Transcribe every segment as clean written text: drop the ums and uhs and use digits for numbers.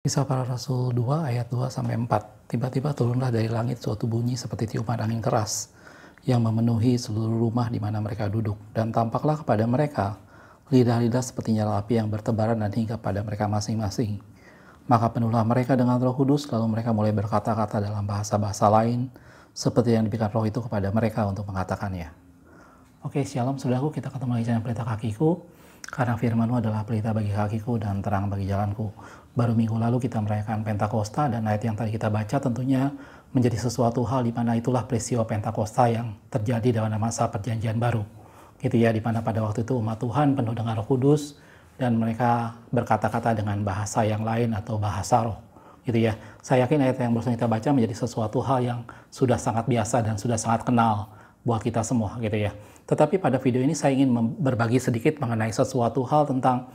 Kisah Para Rasul 2 ayat 2-4. Tiba-tiba turunlah dari langit suatu bunyi seperti tiupan angin keras yang memenuhi seluruh rumah di mana mereka duduk. Dan tampaklah kepada mereka lidah-lidah seperti nyala api yang bertebaran dan hingga pada mereka masing-masing. Maka penuhlah mereka dengan Roh Kudus, lalu mereka mulai berkata-kata dalam bahasa-bahasa lain seperti yang diberikan Roh itu kepada mereka untuk mengatakannya. Oke, shalom saudaraku, kita ketemu lagi dengan pelita kakiku. Karena firman-Mu adalah pelita bagi kakiku dan terang bagi jalanku. Baru minggu lalu kita merayakan Pentakosta, dan ayat yang tadi kita baca tentunya menjadi sesuatu hal di mana itulah peristiwa Pentakosta yang terjadi dalam masa perjanjian baru. Gitu ya, di mana pada waktu itu umat Tuhan penuh dengan Roh Kudus dan mereka berkata-kata dengan bahasa yang lain atau bahasa roh. Gitu ya. Saya yakin ayat yang barusan kita baca menjadi sesuatu hal yang sudah sangat biasa dan sudah sangat kenal buat kita semua, gitu ya. Tetapi pada video ini saya ingin berbagi sedikit mengenai sesuatu hal tentang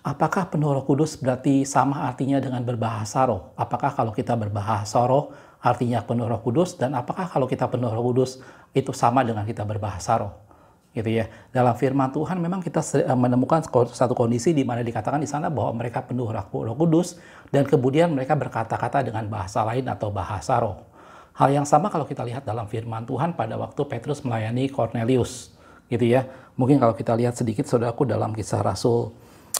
apakah penuh Roh Kudus berarti sama artinya dengan berbahasa roh? Apakah kalau kita berbahasa roh artinya penuh Roh Kudus, dan apakah kalau kita penuh Roh Kudus itu sama dengan kita berbahasa roh? Gitu ya. Dalam firman Tuhan memang kita menemukan satu kondisi di mana dikatakan di sana bahwa mereka penuh Roh Kudus dan kemudian mereka berkata-kata dengan bahasa lain atau bahasa roh. Hal yang sama kalau kita lihat dalam firman Tuhan pada waktu Petrus melayani Cornelius, gitu ya. Mungkin kalau kita lihat sedikit saudaraku dalam Kisah Rasul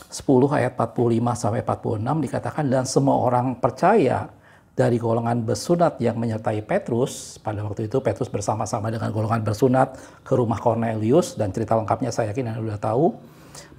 10 ayat 45-46 dikatakan, dan semua orang percaya dari golongan bersunat yang menyertai Petrus. Pada waktu itu Petrus bersama-sama dengan golongan bersunat ke rumah Cornelius, dan cerita lengkapnya saya yakin Anda sudah tahu.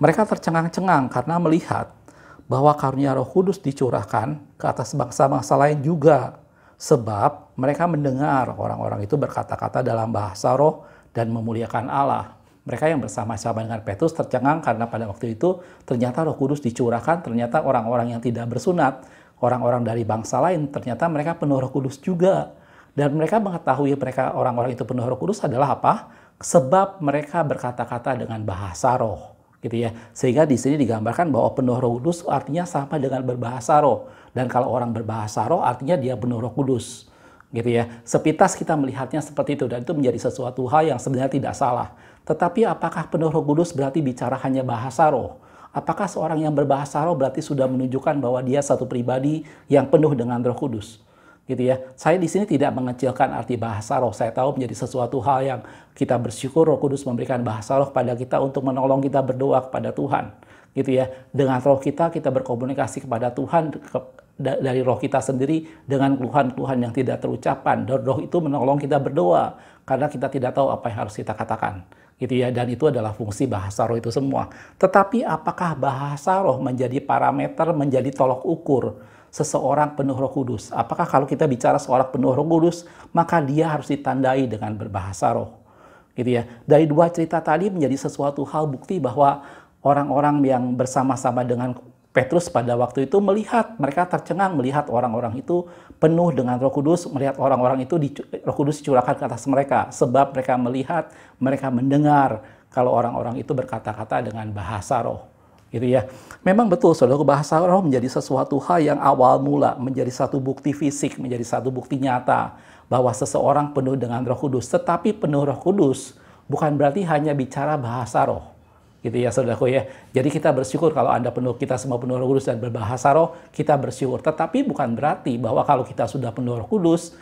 Mereka tercengang-cengang karena melihat bahwa karunia Roh Kudus dicurahkan ke atas bangsa-bangsa lain juga. Sebab mereka mendengar orang-orang itu berkata-kata dalam bahasa roh dan memuliakan Allah. Mereka yang bersama-sama dengan Petrus tercengang karena pada waktu itu ternyata Roh Kudus dicurahkan, ternyata orang-orang yang tidak bersunat, orang-orang dari bangsa lain, ternyata mereka penuh Roh Kudus juga. Dan mereka mengetahui mereka orang-orang itu penuh Roh Kudus adalah apa? Sebab mereka berkata-kata dengan bahasa roh. Gitu ya. Sehingga di sini digambarkan bahwa penuh Roh Kudus artinya sama dengan berbahasa roh. Dan kalau orang berbahasa roh artinya dia penuh Roh Kudus. Gitu ya. Sepintas kita melihatnya seperti itu, dan itu menjadi sesuatu hal yang sebenarnya tidak salah. Tetapi apakah penuh Roh Kudus berarti bicara hanya bahasa roh? Apakah seorang yang berbahasa roh berarti sudah menunjukkan bahwa dia satu pribadi yang penuh dengan Roh Kudus? Gitu ya. Saya di sini tidak mengecilkan arti bahasa roh. Saya tahu menjadi sesuatu hal yang kita bersyukur Roh Kudus memberikan bahasa roh pada kita untuk menolong kita berdoa kepada Tuhan. Gitu ya. Dengan roh kita berkomunikasi kepada Tuhan dari roh kita sendiri dengan keluhan-keluhan yang tidak terucapkan. Dan roh itu menolong kita berdoa karena kita tidak tahu apa yang harus kita katakan. Gitu ya. Dan itu adalah fungsi bahasa roh itu semua. Tetapi apakah bahasa roh menjadi parameter, menjadi tolok ukur seseorang penuh Roh Kudus? Apakah kalau kita bicara seorang penuh Roh Kudus, maka dia harus ditandai dengan berbahasa roh? Gitu ya. Dari dua cerita tadi menjadi sesuatu hal bukti bahwa orang-orang yang bersama-sama dengan Petrus pada waktu itu melihat, mereka tercengang melihat orang-orang itu penuh dengan Roh Kudus, melihat orang-orang itu Roh Kudus dicurahkan ke atas mereka, sebab mereka melihat, mereka mendengar kalau orang-orang itu berkata-kata dengan bahasa roh. Gitu ya. Memang betul saudara, bahasa roh menjadi sesuatu hal yang awal mula, menjadi satu bukti fisik, menjadi satu bukti nyata bahwa seseorang penuh dengan Roh Kudus. Tetapi penuh Roh Kudus bukan berarti hanya bicara bahasa roh. Gitu ya saudaraku ya. Jadi kita bersyukur kalau kita semua penuh Roh Kudus dan berbahasa roh, kita bersyukur. Tetapi bukan berarti bahwa kalau kita sudah penuh Roh Kudus,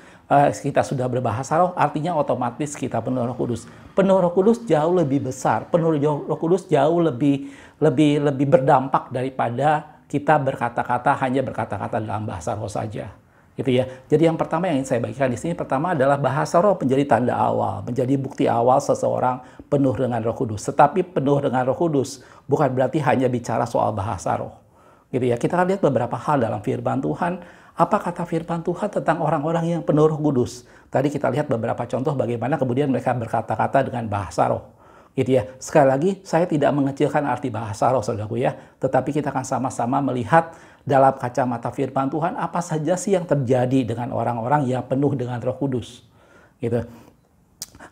kita sudah berbahasa roh, artinya otomatis kita penuh Roh Kudus. Penuh Roh Kudus jauh lebih besar. Penuh Roh Kudus jauh lebih berdampak daripada kita hanya berkata-kata dalam bahasa roh saja. Gitu ya. Jadi yang pertama yang ingin saya bagikan di sini, pertama adalah bahasa roh menjadi tanda awal, menjadi bukti awal seseorang penuh dengan Roh Kudus. Tetapi penuh dengan Roh Kudus bukan berarti hanya bicara soal bahasa roh. Gitu ya. Kita akan lihat beberapa hal dalam firman Tuhan. Apa kata firman Tuhan tentang orang-orang yang penuh Roh Kudus? Tadi kita lihat beberapa contoh bagaimana kemudian mereka berkata-kata dengan bahasa roh. Gitu ya. Sekali lagi, saya tidak mengecilkan arti bahasa roh, saudaraku ya. Tetapi kita akan sama-sama melihat dalam kacamata firman Tuhan apa saja sih yang terjadi dengan orang-orang yang penuh dengan Roh Kudus. Gitu.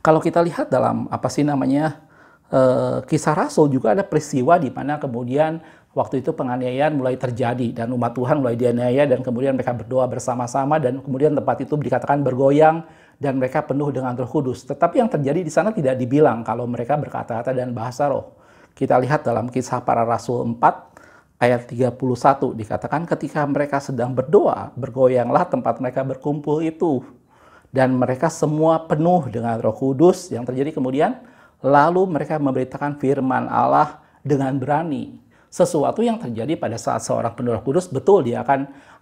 Kalau kita lihat dalam Kisah Rasul juga ada peristiwa di mana kemudian waktu itu penganiayaan mulai terjadi dan umat Tuhan mulai dianiaya, dan kemudian mereka berdoa bersama-sama, dan kemudian tempat itu dikatakan bergoyang dan mereka penuh dengan Roh Kudus. Tetapi yang terjadi di sana tidak dibilang kalau mereka berkata-kata dan bahasa roh. Kita lihat dalam Kisah Para Rasul 4 ayat 31 dikatakan ketika mereka sedang berdoa, bergoyanglah tempat mereka berkumpul itu. Dan mereka semua penuh dengan Roh Kudus. Yang terjadi kemudian, lalu mereka memberitakan firman Allah dengan berani. Sesuatu yang terjadi pada saat seorang penuh Roh Kudus, betul dia akan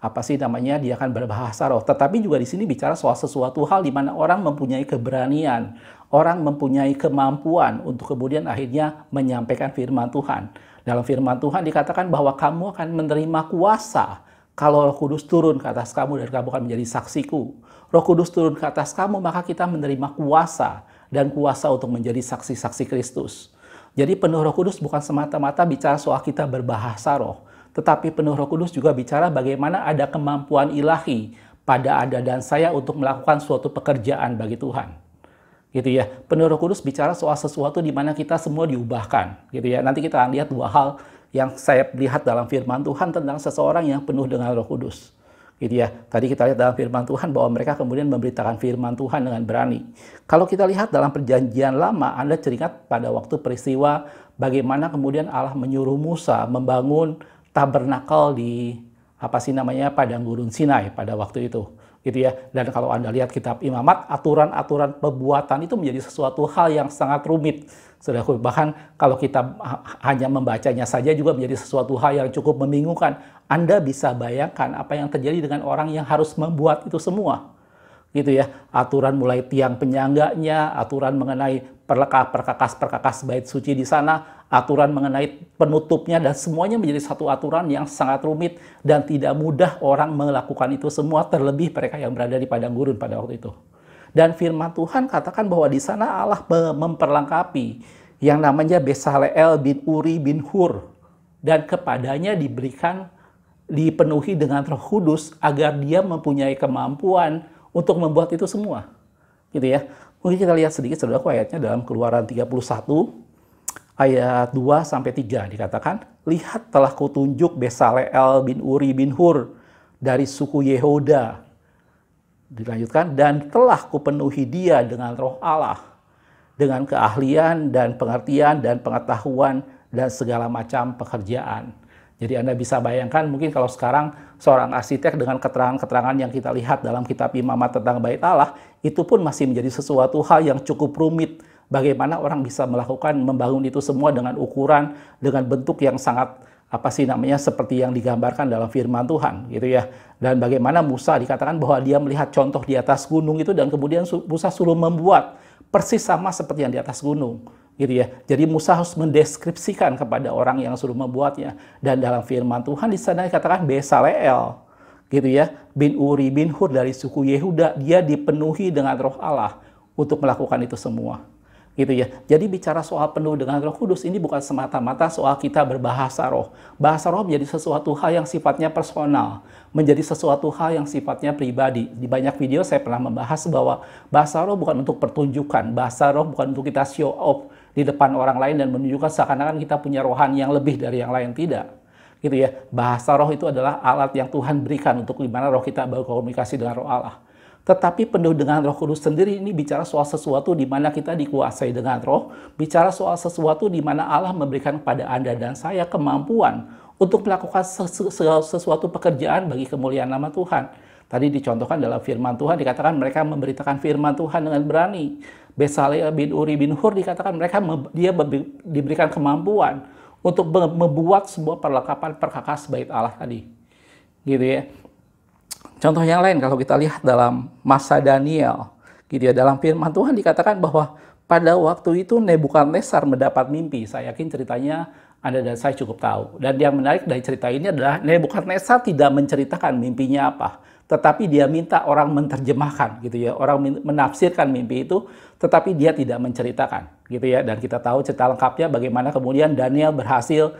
dia akan berbahasa roh. Tetapi juga di sini bicara soal sesuatu hal di mana orang mempunyai keberanian, orang mempunyai kemampuan untuk kemudian akhirnya menyampaikan firman Tuhan. Dalam firman Tuhan dikatakan bahwa kamu akan menerima kuasa kalau Roh Kudus turun ke atas kamu dan kamu akan menjadi saksiku. Roh Kudus turun ke atas kamu, maka kita menerima kuasa dan kuasa untuk menjadi saksi-saksi Kristus. Jadi penuh Roh Kudus bukan semata-mata bicara soal kita berbahasa roh, tetapi penuh Roh Kudus juga bicara bagaimana ada kemampuan ilahi pada Anda dan saya untuk melakukan suatu pekerjaan bagi Tuhan. Gitu ya. Penuh Roh Kudus bicara soal sesuatu di mana kita semua diubahkan, gitu ya. Nanti kita akan lihat dua hal yang saya lihat dalam firman Tuhan tentang seseorang yang penuh dengan Roh Kudus. Gitu ya. Tadi kita lihat dalam firman Tuhan bahwa mereka kemudian memberitakan firman Tuhan dengan berani. Kalau kita lihat dalam Perjanjian Lama, Anda teringat pada waktu peristiwa bagaimana kemudian Allah menyuruh Musa membangun tabernakel di padang gurun Sinai pada waktu itu. Gitu ya. Dan kalau Anda lihat kitab Imamat, aturan-aturan pembuatan itu menjadi sesuatu hal yang sangat rumit. Saudaraku, bahkan kalau kita hanya membacanya saja juga menjadi sesuatu hal yang cukup membingungkan. Anda bisa bayangkan apa yang terjadi dengan orang yang harus membuat itu semua. Gitu ya. Aturan mulai tiang penyangganya, aturan mengenai perkakas bait suci di sana, aturan mengenai penutupnya, dan semuanya menjadi satu aturan yang sangat rumit dan tidak mudah orang melakukan itu semua, terlebih mereka yang berada di padang gurun pada waktu itu. Dan firman Tuhan katakan bahwa di sana Allah memperlengkapi yang namanya Besaleel bin Uri bin Hur, dan kepadanya dipenuhi dengan Roh Kudus agar dia mempunyai kemampuan untuk membuat itu semua. Gitu ya. Mungkin kita lihat sedikit saudaraku ayatnya dalam Keluaran 31 ayat 2-3 dikatakan, lihat telah kutunjuk Besaleel bin Uri bin Hur dari suku Yehuda. Dilanjutkan, dan telah kupenuhi dia dengan Roh Allah, dengan keahlian dan pengertian dan pengetahuan dan segala macam pekerjaan. Jadi Anda bisa bayangkan mungkin kalau sekarang seorang arsitek dengan keterangan-keterangan yang kita lihat dalam kitab Imamat tentang Bait Allah, itu pun masih menjadi sesuatu hal yang cukup rumit. Bagaimana orang bisa membangun itu semua dengan ukuran, dengan bentuk yang sangat seperti yang digambarkan dalam firman Tuhan, gitu ya. Dan bagaimana Musa dikatakan bahwa dia melihat contoh di atas gunung itu dan kemudian Musa suruh membuat persis sama seperti yang di atas gunung, gitu ya. Jadi Musa harus mendeskripsikan kepada orang yang suruh membuatnya. Dan dalam firman Tuhan di sana dikatakan Besaleel, gitu ya, bin Uri bin Hur dari suku Yehuda, dia dipenuhi dengan Roh Allah untuk melakukan itu semua. Gitu ya. Jadi bicara soal penuh dengan Roh Kudus ini bukan semata-mata soal kita berbahasa roh. Bahasa roh menjadi sesuatu hal yang sifatnya personal, menjadi sesuatu hal yang sifatnya pribadi. Di banyak video saya pernah membahas bahwa bahasa roh bukan untuk pertunjukan, bahasa roh bukan untuk kita show off di depan orang lain dan menunjukkan seakan-akan kita punya rohani yang lebih dari yang lain, tidak. Gitu ya. Bahasa roh itu adalah alat yang Tuhan berikan untuk gimana roh kita berkomunikasi dengan roh Allah. Tetapi penuh dengan Roh Kudus sendiri ini bicara soal sesuatu di mana kita dikuasai dengan roh, bicara soal sesuatu di mana Allah memberikan kepada Anda dan saya kemampuan untuk melakukan sesuatu pekerjaan bagi kemuliaan nama Tuhan. Tadi dicontohkan dalam firman Tuhan, dikatakan mereka memberitakan firman Tuhan dengan berani. Besaleel bin Uri bin Hur dikatakan dia diberikan kemampuan untuk membuat sebuah perlengkapan perkakas bait Allah tadi. Gitu ya. Contoh yang lain kalau kita lihat dalam masa Daniel, gitu ya, dalam firman Tuhan dikatakan bahwa pada waktu itu Nebukadnezar mendapat mimpi. Saya yakin ceritanya Anda dan saya cukup tahu. Dan yang menarik dari cerita ini adalah Nebukadnezar tidak menceritakan mimpinya apa, tetapi dia minta orang menerjemahkan, gitu ya, orang menafsirkan mimpi itu, tetapi dia tidak menceritakan, gitu ya. Dan kita tahu cerita lengkapnya bagaimana kemudian Daniel berhasil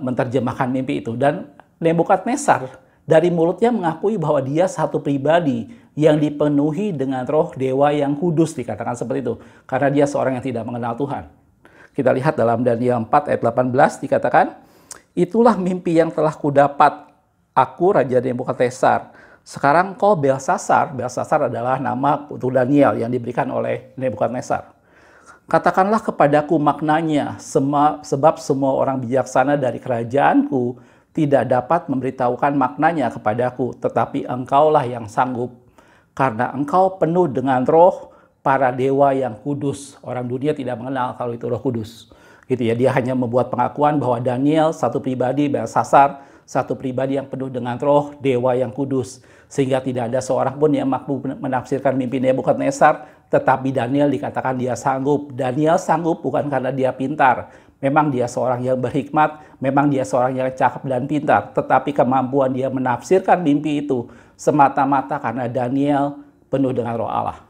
menerjemahkan mimpi itu. Dan Nebukadnezar dari mulutnya mengakui bahwa dia satu pribadi yang dipenuhi dengan roh dewa yang kudus, dikatakan seperti itu. Karena dia seorang yang tidak mengenal Tuhan. Kita lihat dalam Daniel 4 ayat 18 dikatakan, itulah mimpi yang telah kudapat aku, Raja Nebukadnezar. Sekarang kau Belsasar. Belsasar adalah nama putu Daniel yang diberikan oleh Nebukadnezar. Katakanlah kepadaku maknanya, sebab semua orang bijaksana dari kerajaanku tidak dapat memberitahukan maknanya kepadaku, tetapi engkaulah yang sanggup. Karena engkau penuh dengan roh para dewa yang kudus. Orang dunia tidak mengenal kalau itu Roh Kudus. Gitu ya, dia hanya membuat pengakuan bahwa Daniel satu pribadi, Belsasar satu pribadi yang penuh dengan roh dewa yang kudus. Sehingga tidak ada seorang pun yang mampu menafsirkan mimpi Nebukadnezar, tetapi Daniel dikatakan dia sanggup. Daniel sanggup bukan karena dia pintar. Memang dia seorang yang berhikmat, memang dia seorang yang cakap dan pintar. Tetapi kemampuan dia menafsirkan mimpi itu semata-mata karena Daniel penuh dengan roh Allah.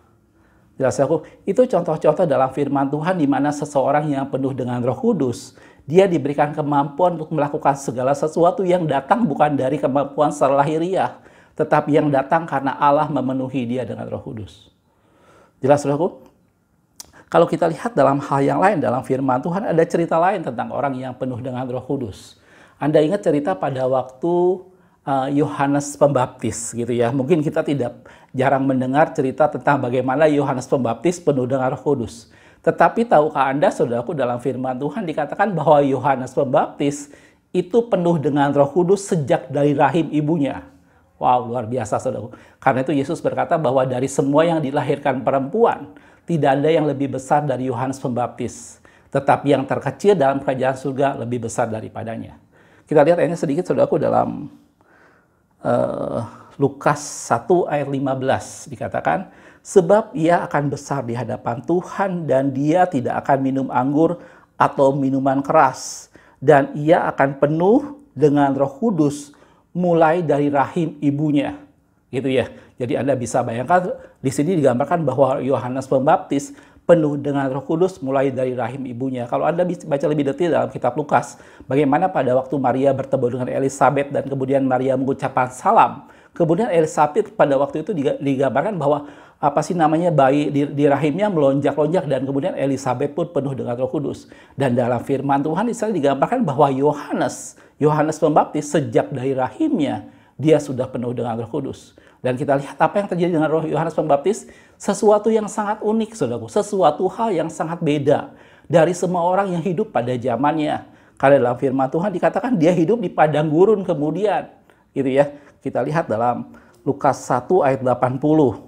Jelas aku, itu contoh-contoh dalam firman Tuhan di mana seseorang yang penuh dengan Roh Kudus, dia diberikan kemampuan untuk melakukan segala sesuatu yang datang bukan dari kemampuan secara lahiriah, tetapi yang datang karena Allah memenuhi dia dengan Roh Kudus. Jelas aku? Kalau kita lihat dalam hal yang lain dalam firman Tuhan, ada cerita lain tentang orang yang penuh dengan Roh Kudus. Anda ingat cerita pada waktu Yohanes Pembaptis gitu ya. Mungkin kita jarang mendengar cerita tentang bagaimana Yohanes Pembaptis penuh dengan Roh Kudus. Tetapi tahukah Anda, saudaraku, dalam firman Tuhan dikatakan bahwa Yohanes Pembaptis itu penuh dengan Roh Kudus sejak dari rahim ibunya. Wow, luar biasa, saudaraku. Karena itu Yesus berkata bahwa dari semua yang dilahirkan perempuan, tidak ada yang lebih besar dari Yohanes Pembaptis. Tetapi yang terkecil dalam kerajaan surga lebih besar daripadanya. Kita lihat ayatnya sedikit, saudaraku, dalam Lukas 1 ayat 15 dikatakan, sebab ia akan besar di hadapan Tuhan dan dia tidak akan minum anggur atau minuman keras, dan ia akan penuh dengan Roh Kudus mulai dari rahim ibunya. Gitu ya. Jadi Anda bisa bayangkan di sini digambarkan bahwa Yohanes Pembaptis penuh dengan Roh Kudus mulai dari rahim ibunya. Kalau Anda baca lebih detail dalam kitab Lukas, bagaimana pada waktu Maria bertemu dengan Elisabet dan kemudian Maria mengucapkan salam. Kemudian Elisabet pada waktu itu digambarkan bahwa bayi di rahimnya melonjak-lonjak, dan kemudian Elisabet pun penuh dengan Roh Kudus. Dan dalam firman Tuhan di sana digambarkan bahwa Yohanes Pembaptis sejak dari rahimnya dia sudah penuh dengan Roh Kudus. Dan kita lihat apa yang terjadi dengan Roh Yohanes Pembaptis, sesuatu yang sangat unik, saudaraku, sesuatu hal yang sangat beda dari semua orang yang hidup pada zamannya. Karena dalam firman Tuhan dikatakan dia hidup di padang gurun kemudian, gitu ya. Kita lihat dalam Lukas 1 ayat 80.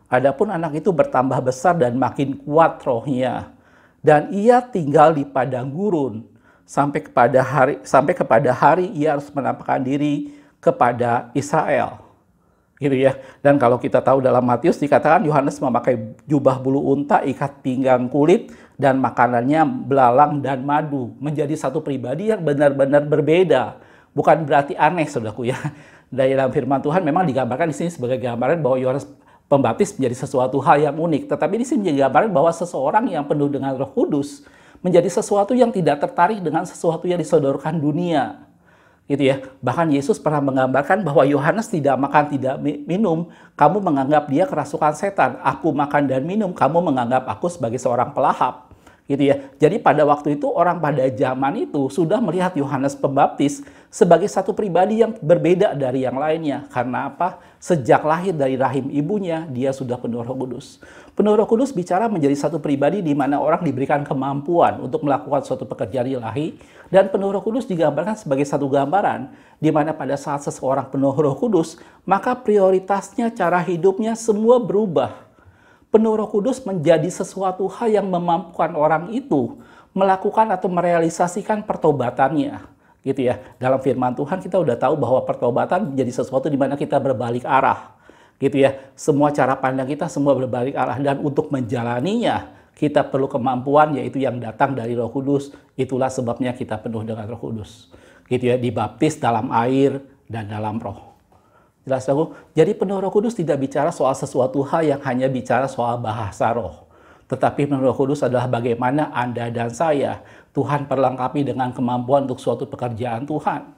Adapun anak itu bertambah besar dan makin kuat rohnya, dan ia tinggal di padang gurun sampai kepada hari ia harus menampakkan diri kepada Israel. Gitu ya. Dan kalau kita tahu dalam Matius dikatakan Yohanes memakai jubah bulu unta, ikat pinggang kulit, dan makanannya belalang dan madu. Menjadi satu pribadi yang benar-benar berbeda. Bukan berarti aneh, saudaraku ya. Dalam firman Tuhan memang digambarkan di sini sebagai gambaran bahwa Yohanes Pembaptis menjadi sesuatu hal yang unik. Tetapi di sini menjadi gambaran bahwa seseorang yang penuh dengan Roh Kudus menjadi sesuatu yang tidak tertarik dengan sesuatu yang disodorkan dunia. Gitu ya. Bahkan Yesus pernah menggambarkan bahwa Yohanes tidak makan, tidak minum, kamu menganggap dia kerasukan setan. Aku makan dan minum, kamu menganggap aku sebagai seorang pelahap. Gitu ya. Jadi pada waktu itu orang pada zaman itu sudah melihat Yohanes Pembaptis sebagai satu pribadi yang berbeda dari yang lainnya. Karena apa? Sejak lahir dari rahim ibunya, dia sudah penuh Roh Kudus. Penuh Roh Kudus bicara menjadi satu pribadi di mana orang diberikan kemampuan untuk melakukan suatu pekerjaan ilahi. Dan penuh Roh Kudus digambarkan sebagai satu gambaran di mana pada saat seseorang penuh Roh Kudus, maka prioritasnya, cara hidupnya semua berubah. Penuh Roh Kudus menjadi sesuatu hal yang memampukan orang itu melakukan atau merealisasikan pertobatannya. Gitu ya. Dalam firman Tuhan kita udah tahu bahwa pertobatan menjadi sesuatu di mana kita berbalik arah. Gitu ya. Semua cara pandang kita semua berbalik arah, dan untuk menjalaninya kita perlu kemampuan, yaitu yang datang dari Roh Kudus. Itulah sebabnya kita penuh dengan Roh Kudus. Gitu ya, dibaptis dalam air dan dalam Roh. Jelas aku? Jadi penuh Roh Kudus tidak bicara soal sesuatu hal yang hanya bicara soal bahasa roh. Tetapi penuh Roh Kudus adalah bagaimana Anda dan saya Tuhan perlengkapi dengan kemampuan untuk suatu pekerjaan Tuhan.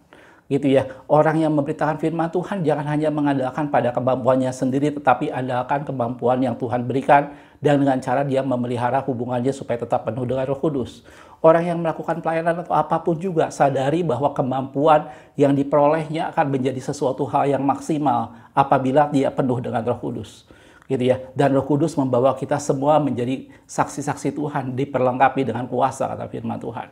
Gitu ya. Orang yang memberitakan firman Tuhan jangan hanya mengandalkan pada kemampuannya sendiri, tetapi andalkan kemampuan yang Tuhan berikan, dan dengan cara dia memelihara hubungannya supaya tetap penuh dengan Roh Kudus. Orang yang melakukan pelayanan atau apapun juga sadari bahwa kemampuan yang diperolehnya akan menjadi sesuatu hal yang maksimal apabila dia penuh dengan Roh Kudus. gitu ya. Dan Roh Kudus membawa kita semua menjadi saksi-saksi Tuhan, diperlengkapi dengan kuasa, kata firman Tuhan.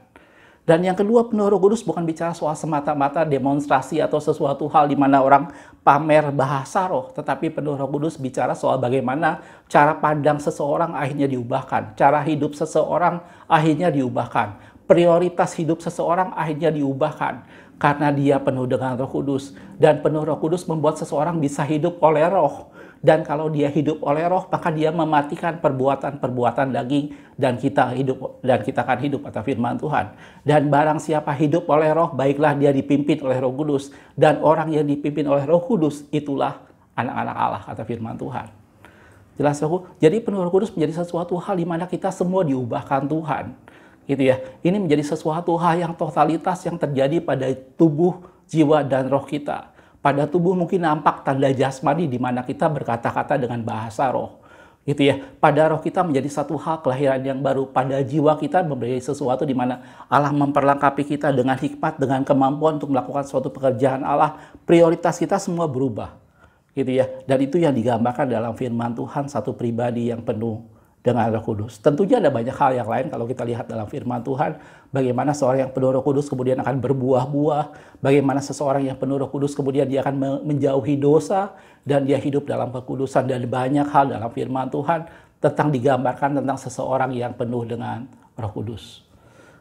Dan yang kedua, penuh Roh Kudus bukan bicara soal semata-mata demonstrasi atau sesuatu hal di mana orang pamer bahasa roh, tetapi penuh Roh Kudus bicara soal bagaimana cara pandang seseorang akhirnya diubahkan, cara hidup seseorang akhirnya diubahkan, prioritas hidup seseorang akhirnya diubahkan karena dia penuh dengan Roh Kudus. Dan penuh Roh Kudus membuat seseorang bisa hidup oleh roh. Dan kalau dia hidup oleh roh, maka dia mematikan perbuatan-perbuatan daging, dan kita akan hidup, kata firman Tuhan. Dan barang siapa hidup oleh roh, baiklah dia dipimpin oleh Roh Kudus. Dan orang yang dipimpin oleh Roh Kudus, itulah anak-anak Allah, kata firman Tuhan. Jelas, Roh? Jadi penuh Roh Kudus menjadi sesuatu hal di mana kita semua diubahkan Tuhan. Gitu ya. Ini menjadi sesuatu hal yang totalitas yang terjadi pada tubuh, jiwa, dan roh kita. Pada tubuh mungkin nampak tanda jasmani di mana kita berkata-kata dengan bahasa roh. Gitu ya. Pada roh kita menjadi satu hal kelahiran yang baru. Pada jiwa kita menjadi sesuatu di mana Allah memperlengkapi kita dengan hikmat, dengan kemampuan untuk melakukan suatu pekerjaan Allah. Prioritas kita semua berubah. Gitu ya. Dan itu yang digambarkan dalam firman Tuhan, satu pribadi yang penuh dengan Roh Kudus. Tentunya ada banyak hal yang lain kalau kita lihat dalam firman Tuhan, bagaimana seorang yang penuh Roh Kudus kemudian akan berbuah-buah, bagaimana seseorang yang penuh Roh Kudus kemudian dia akan menjauhi dosa dan dia hidup dalam kekudusan, dan banyak hal dalam firman Tuhan tentang digambarkan tentang seseorang yang penuh dengan Roh Kudus.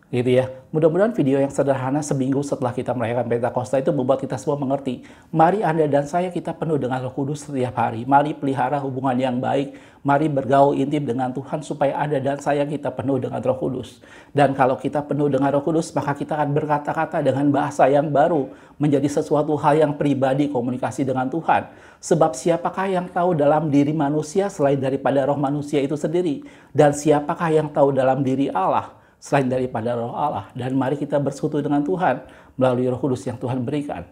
Gitu ya. Mudah-mudahan video yang sederhana seminggu setelah kita merayakan Pentakosta itu membuat kita semua mengerti. Mari Anda dan saya kita penuh dengan Roh Kudus setiap hari. Mari pelihara hubungan yang baik. Mari bergaul intim dengan Tuhan supaya Anda dan saya kita penuh dengan Roh Kudus. Dan kalau kita penuh dengan Roh Kudus, maka kita akan berkata-kata dengan bahasa yang baru, menjadi sesuatu hal yang pribadi komunikasi dengan Tuhan. Sebab siapakah yang tahu dalam diri manusia selain daripada roh manusia itu sendiri? Dan siapakah yang tahu dalam diri Allah selain daripada roh Allah? Dan mari kita bersekutu dengan Tuhan melalui Roh Kudus yang Tuhan berikan.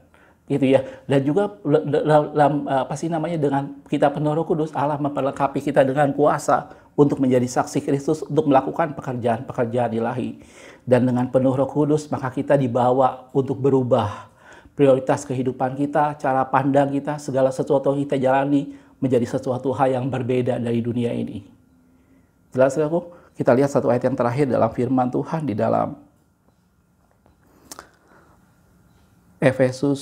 Gitu ya. Dan juga dengan kita penuh Roh Kudus, Allah memperlengkapi kita dengan kuasa untuk menjadi saksi Kristus, untuk melakukan pekerjaan-pekerjaan ilahi. Dan dengan penuh Roh Kudus, maka kita dibawa untuk berubah. Prioritas kehidupan kita, cara pandang kita, segala sesuatu yang kita jalani menjadi sesuatu hal yang berbeda dari dunia ini. Jelas, aku? Kita lihat satu ayat yang terakhir dalam firman Tuhan di dalam Efesus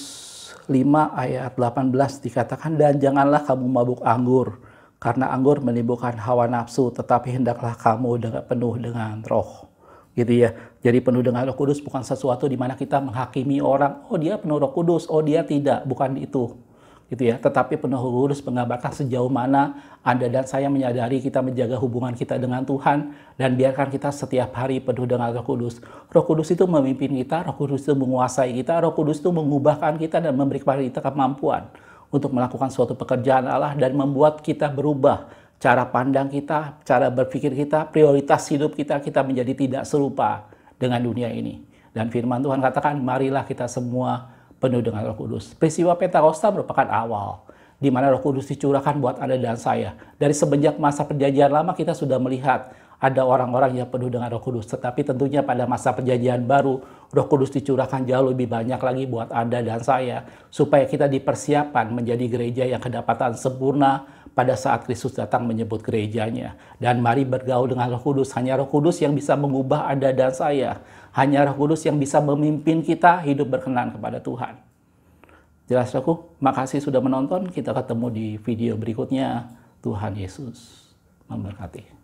5 ayat 18 dikatakan, dan janganlah kamu mabuk anggur, karena anggur menimbulkan hawa nafsu, tetapi hendaklah kamu penuh dengan roh. Gitu ya. Jadi penuh dengan Roh Kudus bukan sesuatu di mana kita menghakimi orang, oh dia penuh Roh Kudus, oh dia tidak, bukan itu. Gitu ya. Tetapi penuh Roh Kudus menggambarkan sejauh mana Anda dan saya menyadari kita menjaga hubungan kita dengan Tuhan, dan biarkan kita setiap hari penuh dengan Roh Kudus. Roh Kudus itu memimpin kita, Roh Kudus itu menguasai kita, Roh Kudus itu mengubahkan kita dan memberi kepada kita kemampuan untuk melakukan suatu pekerjaan Allah dan membuat kita berubah. Cara pandang kita, cara berpikir kita, prioritas hidup kita menjadi tidak serupa dengan dunia ini. Dan firman Tuhan katakan, marilah kita semua penuh dengan Roh Kudus. Peristiwa Pentakosta merupakan awal di mana Roh Kudus dicurahkan buat Anda dan saya. Dari semenjak masa perjanjian lama kita sudah melihat ada orang-orang yang penuh dengan Roh Kudus. Tetapi tentunya pada masa perjanjian baru, Roh Kudus dicurahkan jauh lebih banyak lagi buat Anda dan saya, supaya kita dipersiapkan menjadi gereja yang kedapatan sempurna pada saat Kristus datang menyebut gerejanya. Dan mari bergaul dengan Roh Kudus. Hanya Roh Kudus yang bisa mengubah Anda dan saya. Hanya Roh Kudus yang bisa memimpin kita hidup berkenan kepada Tuhan. Jelas, aku? Makasih sudah menonton. Kita ketemu di video berikutnya. Tuhan Yesus memberkati.